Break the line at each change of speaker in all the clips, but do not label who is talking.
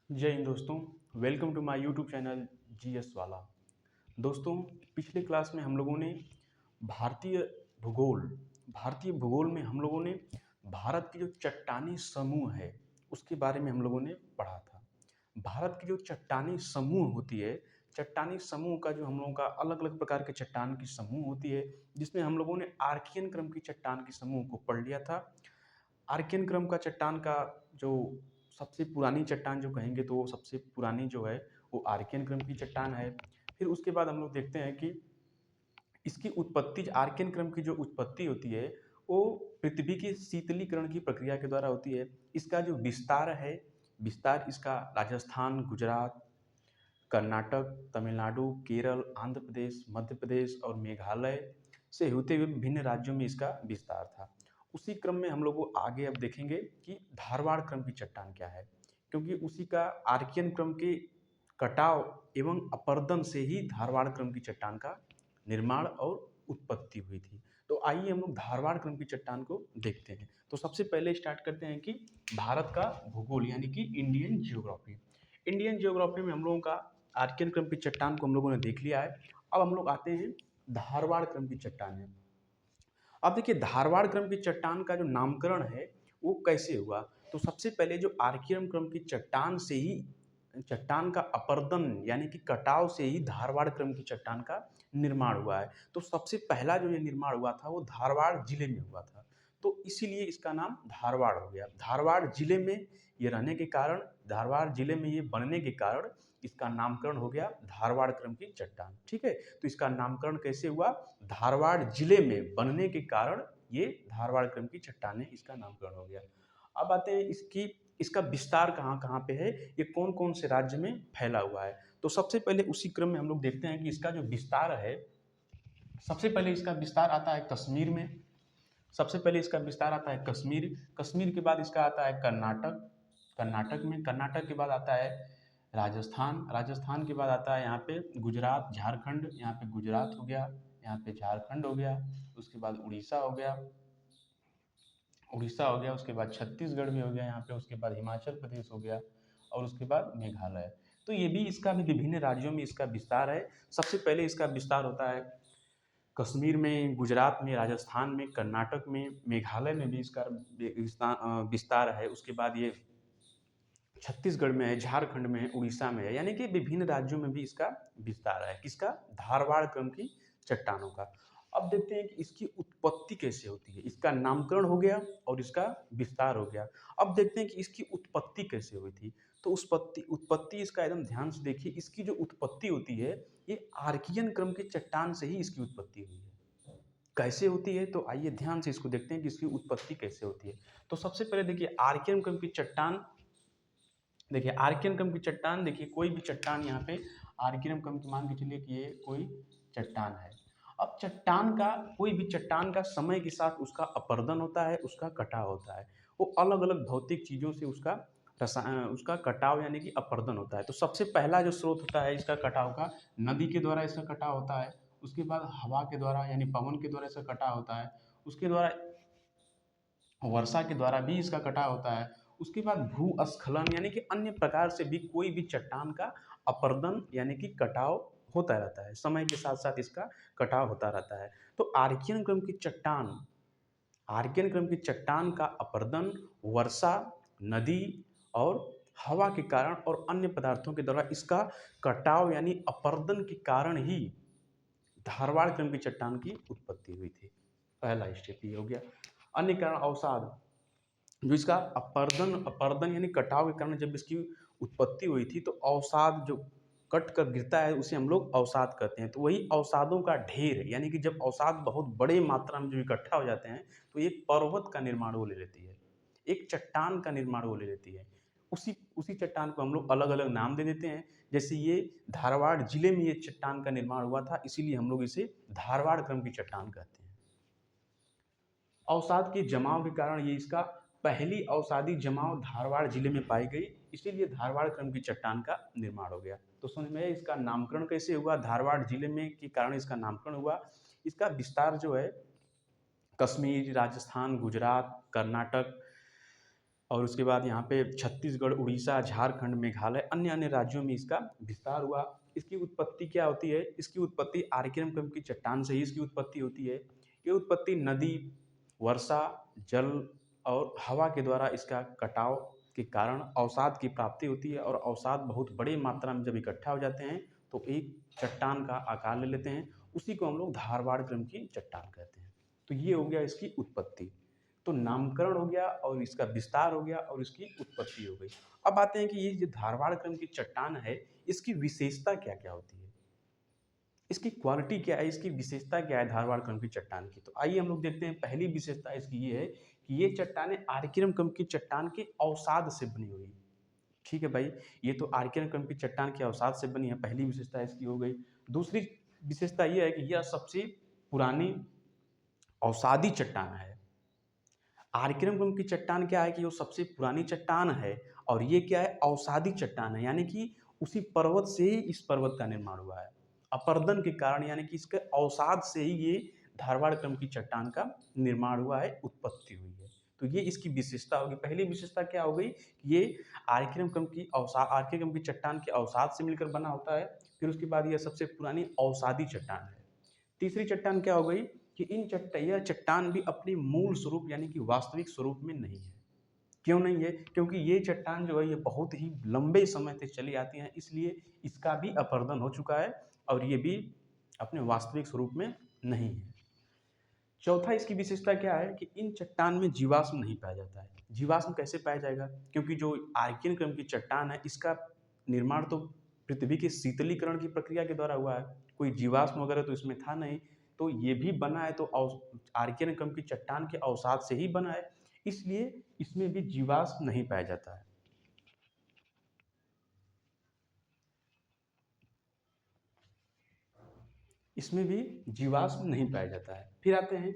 जय हिंद दोस्तों। Welcome to my YouTube channel GS वाला। दोस्तों, पिछले क्लास में हम लोगों ने भारतीय भूगोल भारतीय भूगोल में हम लोगों ने भारत की जो चट्टानी समूह है उसके बारे में हम लोगों ने पढ़ा था। भारत की जो चट्टानी समूह होती है, चट्टानी समूह का जो हम लोगों का अलग अलग प्रकार के चट्टान की समूह होती है, जिसमें हम लोगों ने आर्कियन क्रम की चट्टान की समूह को पढ़ लिया था। आर्कियन क्रम का चट्टान का जो सबसे पुरानी चट्टान जो कहेंगे तो वो सबसे पुरानी जो है वो आर्कियन क्रम की चट्टान है। फिर उसके बाद हम लोग देखते हैं कि इसकी उत्पत्ति, आर्कियन क्रम की जो उत्पत्ति होती है वो पृथ्वी की शीतलीकरण की प्रक्रिया के द्वारा होती है। इसका जो विस्तार है, विस्तार इसका राजस्थान, गुजरात, कर्नाटक, तमिलनाडु, केरल, आंध्र प्रदेश, मध्य प्रदेश और मेघालय से होते हुए विभिन्न राज्यों में इसका विस्तार था। उसी क्रम में हम लोग आगे अब देखेंगे कि धारवाड़ क्रम की चट्टान क्या है, क्योंकि उसी का आर्कियन क्रम के कटाव एवं अपर्दन से ही धारवाड़ क्रम की चट्टान का निर्माण और उत्पत्ति हुई थी। तो आइए हम लोग धारवाड़ क्रम की चट्टान को देखते हैं। तो सबसे पहले स्टार्ट करते हैं कि भारत का भूगोल यानी कि इंडियन जियोग्राफी। इंडियन जियोग्राफी में हम लोगों का आर्कियन क्रम की चट्टान को हम लोगों ने देख लिया है। अब हम लोग आते हैं धारवाड़ क्रम की चट्टान है। अब देखिए, धारवाड़ क्रम की चट्टान का जो नामकरण है वो कैसे हुआ। तो सबसे पहले जो आर्कियन क्रम की चट्टान से ही, चट्टान का अपर्दन यानी कि कटाव से ही धारवाड़ क्रम की चट्टान का निर्माण हुआ है। तो सबसे पहला जो ये निर्माण हुआ था वो धारवाड़ जिले में हुआ था, तो इसीलिए इसका नाम धारवाड़ हो गया। धारवाड़ जिले में ये रहने के कारण, धारवाड़ जिले में ये बनने के कारण इसका नामकरण हो गया धारवाड़ क्रम की चट्टान। ठीक है, तो इसका नामकरण कैसे हुआ? धारवाड़ जिले में बनने के कारण ये धारवाड़ क्रम की चट्टान है, इसका नामकरण हो गया। अब आते हैं इसका विस्तार कहाँ कहाँ पे है, ये कौन कौन से राज्य में फैला हुआ है। तो सबसे पहले उसी क्रम में हम लोग देखते हैं कि इसका जो विस्तार है, सबसे पहले इसका विस्तार आता है कश्मीर में। सबसे पहले इसका विस्तार आता है कश्मीर। कश्मीर के बाद इसका आता है कर्नाटक। कर्नाटक में, कर्नाटक के बाद आता है राजस्थान। राजस्थान के बाद आता है यहाँ पे गुजरात, झारखंड। यहाँ पे गुजरात हो गया, यहाँ पे झारखंड हो गया, उसके बाद उड़ीसा हो गया, उड़ीसा हो गया, उसके बाद छत्तीसगढ़ भी हो गया यहाँ पे, उसके बाद हिमाचल प्रदेश हो गया और उसके बाद मेघालय। तो ये भी, इसका भी विभिन्न राज्यों में इसका विस्तार है। सबसे पहले इसका विस्तार होता है कश्मीर में, गुजरात में, राजस्थान में, कर्नाटक में, मेघालय में भी इसका विस्तार है। उसके बाद ये छत्तीसगढ़ में है, झारखंड में है, उड़ीसा में है, यानी कि विभिन्न राज्यों में भी इसका विस्तार है। किसका? धारवाड़ क्रम की चट्टानों का। अब देखते हैं कि इसकी उत्पत्ति कैसे होती है। इसका नामकरण हो गया और इसका विस्तार हो गया। अब देखते हैं कि इसकी उत्पत्ति कैसे हुई थी। तो उत्पत्ति उत्पत्ति इसका एकदम ध्यान से देखिए। इसकी जो उत्पत्ति होती है ये आर्कियन क्रम की चट्टान से ही इसकी उत्पत्ति हुई है। कैसे होती है? तो आइए ध्यान से इसको देखते हैं कि इसकी उत्पत्ति कैसे होती है। तो सबसे पहले देखिए, आर्कियन क्रम की चट्टान, देखिए आर्कियन क्रम की चट्टान, देखिए कोई भी चट्टान यहाँ पे आर्कियन क्रम की, मान के चलिए कि ये कोई चट्टान है। अब चट्टान का, कोई भी चट्टान का समय के साथ उसका अपर्दन होता है, उसका कटाव होता है। वो अलग अलग भौतिक चीज़ों से उसका कटाव यानी कि अपर्दन होता है। तो सबसे पहला जो स्रोत होता है इसका कटाव का, नदी के द्वारा इसका कटाव होता है। उसके बाद हवा के द्वारा यानी पवन के द्वारा इसका कटाव होता है। उसके द्वारा वर्षा के द्वारा भी इसका कटाव होता है। उसके बाद भूस्खलन यानी कि अन्य प्रकार से भी कोई भी चट्टान का अपर्दन यानी कि कटाव होता रहता है। समय के साथ साथ इसका कटाव होता रहता है। तो आर्कियन क्रम की चट्टान का अपर्दन वर्षा, नदी और हवा के कारण और अन्य पदार्थों के द्वारा इसका कटाव यानी अपर्दन के कारण ही धारवाड़ क्रम की चट्टान की उत्पत्ति हुई थी। पहला स्टेप ये हो गया। अन्य कारण अवसाद, जो इसका अपर्दन अपर्दन यानी कटाव के कारण जब इसकी उत्पत्ति हुई थी, तो अवसाद जो कट कर गिरता है उसे हम लोग अवसाद कहते हैं। तो वही अवसादों का ढेर, यानी कि जब अवसाद बहुत बड़े मात्रा में जो इकट्ठा हो जाते हैं तो एक पर्वत का निर्माण वो ले लेती है, एक चट्टान का निर्माण वो ले लेती है। उसी उसी चट्टान को हम लोग अलग अलग नाम दे देते हैं। जैसे ये धारवाड़ जिले में ये चट्टान का निर्माण हुआ था, इसीलिए हम लोग इसे धारवाड़ क्रम की चट्टान कहते हैं। अवसाद के जमाव के कारण, ये इसका पहली अवसादी जमाव धारवाड़ जिले में पाई गई, इसीलिए धारवाड़ क्रम की चट्टान का निर्माण हो गया। तो समझ में आया इसका नामकरण कैसे हुआ, धारवाड़ जिले में के कारण इसका नामकरण हुआ। इसका विस्तार जो है कश्मीर, राजस्थान, गुजरात, कर्नाटक, और उसके बाद यहाँ पे छत्तीसगढ़, उड़ीसा, झारखंड, मेघालय, अन्य अन्य राज्यों में इसका विस्तार हुआ। इसकी उत्पत्ति क्या होती है? इसकी उत्पत्ति आर्कियन की चट्टान से ही इसकी उत्पत्ति होती है। ये उत्पत्ति नदी, वर्षा, जल और हवा के द्वारा इसका कटाव के कारण अवसाद की प्राप्ति होती है, और अवसाद बहुत बड़ी मात्रा में जब इकट्ठा हो जाते हैं तो एक चट्टान का आकार ले लेते हैं। उसी को हम लोग धारवाड़ क्रम की चट्टान कहते हैं। तो ये हो गया इसकी उत्पत्ति। तो नामकरण हो गया और इसका विस्तार हो गया और इसकी उत्पत्ति हो गई। अब आते हैं कि ये जो धारवाड़ क्रम की चट्टान है, इसकी विशेषता क्या क्या होती है, इसकी क्वालिटी क्या है, इसकी विशेषता क्या है धारवाड़ क्रम की चट्टान की। तो आइए हम लोग देखते हैं। पहली विशेषता इसकी ये है कि ये चट्टानें आर्कियन क्रम की चट्टान के अवसाद से बनी हुई। ठीक है भाई, ये तो आर्कियन क्रम की चट्टान के अवसाद से बनी है, पहली विशेषता इसकी हो गई। दूसरी विशेषता यह है कि यह सबसे पुरानी अवसादी चट्टान है। आर्कियन क्रम की चट्टान क्या है कि वो सबसे पुरानी चट्टान है, और ये क्या है, अवसादी चट्टान है, यानी कि उसी पर्वत से ही इस पर्वत का निर्माण हुआ है। अपर्दन के कारण, यानी कि इसके अवसाद से ही ये धारवाड़ क्रम की चट्टान का निर्माण हुआ है, उत्पत्ति हुई है। तो ये इसकी विशेषता होगी। पहली विशेषता क्या हो गई, ये आर्कियन क्रम की चट्टान के अवसाद से मिलकर बना होता है। फिर उसके बाद यह सबसे पुरानी अवसादी चट्टान है। तीसरी चट्टान क्या हो गई कि यह चट्टान भी अपने मूल स्वरूप यानी कि वास्तविक स्वरूप में नहीं है। क्यों नहीं है? क्योंकि ये चट्टान जो है ये बहुत ही लंबे समय से चली आती है, इसलिए इसका भी अपरदन हो चुका है और ये भी अपने वास्तविक स्वरूप में नहीं है। चौथा इसकी विशेषता क्या है कि इन चट्टान में जीवाश्म नहीं पाया जाता है। जीवाश्म कैसे पाया जाएगा? क्योंकि जो आर्कियन क्रम की चट्टान है इसका निर्माण तो पृथ्वी के शीतलीकरण की प्रक्रिया के द्वारा हुआ है, कोई जीवाश्म वगैरह तो इसमें था नहीं। तो ये भी बना है तो आर्कियन क्रम की चट्टान के अवसाद से ही बना है, इसलिए इसमें भी जीवाश्म नहीं पाया जाता है। इसमें भी जीवाश्म नहीं पाया जाता है। फिर आते हैं,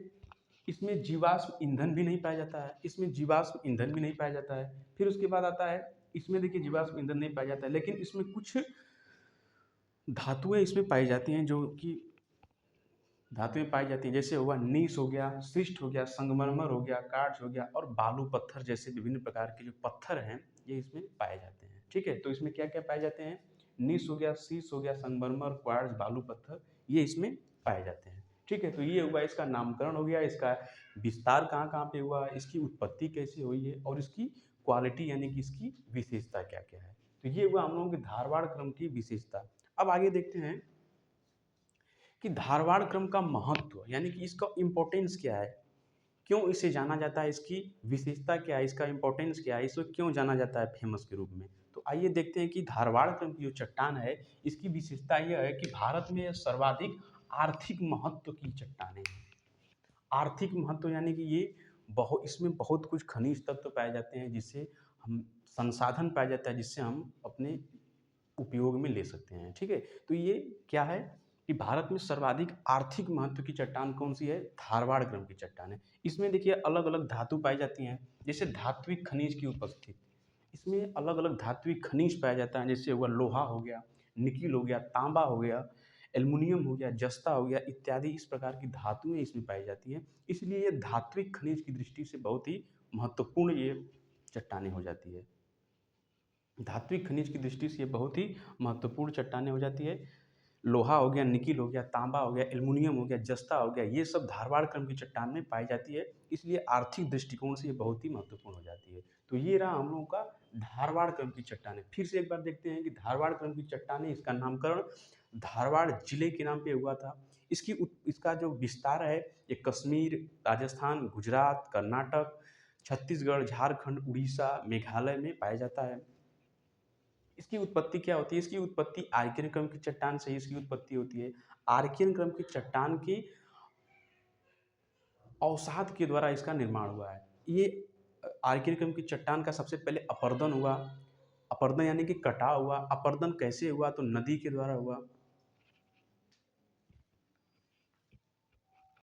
इसमें जीवाश्म ईंधन भी नहीं पाया जाता है। इसमें जीवाश्म ईंधन भी नहीं पाया जाता है। फिर उसके बाद आता है, इसमें देखिए जीवाश्म ईंधन नहीं पाया जाता है, लेकिन इसमें कुछ धातुएं इसमें पाई जाती हैं, जो कि धातुएं पाई जाती हैं, जैसे हुआ नीस हो गया, शिष्ट हो गया, संगमरमर हो गया, कार्ड्स हो गया और बालू पत्थर जैसे विभिन्न प्रकार के जो पत्थर हैं ये इसमें पाए जाते हैं। ठीक है, तो इसमें क्या क्या पाए जाते हैं? नीस हो गया, शीश हो गया, संगमरमर, क्वार्ट्ज, बालू पत्थर, ये इसमें पाए जाते हैं। ठीक है, तो ये हुआ इसका नामकरण हो गया, इसका विस्तार कहाँ कहाँ पे हुआ, इसकी उत्पत्ति कैसे हुई है और इसकी क्वालिटी यानी कि इसकी विशेषता क्या क्या है। तो ये हुआ हम लोगों के धारवाड़ क्रम की विशेषता। अब आगे देखते हैं कि धारवाड़ क्रम का महत्व यानी कि इसका इम्पोर्टेंस क्या है, क्यों इसे जाना जाता है, इसकी विशेषता क्या है, इसका इम्पोर्टेंस क्या है, इसको क्यों जाना जाता है फेमस के रूप में। तो आइए देखते हैं कि धारवाड़ क्रम की जो चट्टान है इसकी विशेषता यह है कि भारत में यह सर्वाधिक आर्थिक महत्व की चट्टानें हैं। आर्थिक महत्व यानी कि ये इसमें बहुत कुछ खनिज तत्व पाए जाते हैं, जिससे हम संसाधन पाया जाता है, जिससे हम अपने उपयोग में ले सकते हैं। ठीक है, तो ये क्या है कि भारत में सर्वाधिक आर्थिक महत्व की चट्टान कौन सी है? धारवाड़ क्रम की चट्टान है। इसमें देखिए अलग अलग धातु पाई जाती हैं, जैसे धात्विक खनिज की उपस्थिति, इसमें अलग अलग धात्विक खनिज पाया जाता है, जैसे हुआ लोहा हो गया, निकिल हो गया, तांबा हो गया, एल्युमिनियम हो गया, जस्ता हो गया इत्यादि, इस प्रकार की धातुएं इसमें पाई जाती हैं। इसलिए ये धात्विक खनिज की दृष्टि से बहुत ही महत्वपूर्ण ये चट्टानें हो जाती है। धात्विक खनिज की दृष्टि से ये बहुत ही महत्वपूर्ण चट्टानें हो जाती है। लोहा हो गया, निकिल हो गया, तांबा हो गया, एल्युमिनियम हो गया, जस्ता हो गया, ये सब धारवाड़ क्रम की चट्टान में पाई जाती है, इसलिए आर्थिक दृष्टिकोण से ये बहुत ही महत्वपूर्ण हो जाती है। तो ये रहा हम लोगों का धारवाड़ क्रम की चट्टानें। फिर से एक बार देखते हैं कि धारवाड़ क्रम की चट्टानें, इसका नामकरण धारवाड़ जिले के नाम पे हुआ था। इसका जो विस्तार है ये कश्मीर, राजस्थान, गुजरात, कर्नाटक, छत्तीसगढ़, झारखंड, उड़ीसा, मेघालय में पाया जाता है। इसकी उत्पत्ति क्या होती है? इसकी उत्पत्ति आर्कियन क्रम की चट्टान से ही इसकी उत्पत्ति होती है। आर्कियन क्रम की चट्टान की अवसाद के द्वारा इसका निर्माण हुआ है। ये आर्कियन क्रम की चट्टान का सबसे पहले अपरदन हुआ। अपरदन यानी कि कटाव हुआ। अपरदन कैसे हुआ? तो नदी के द्वारा हुआ।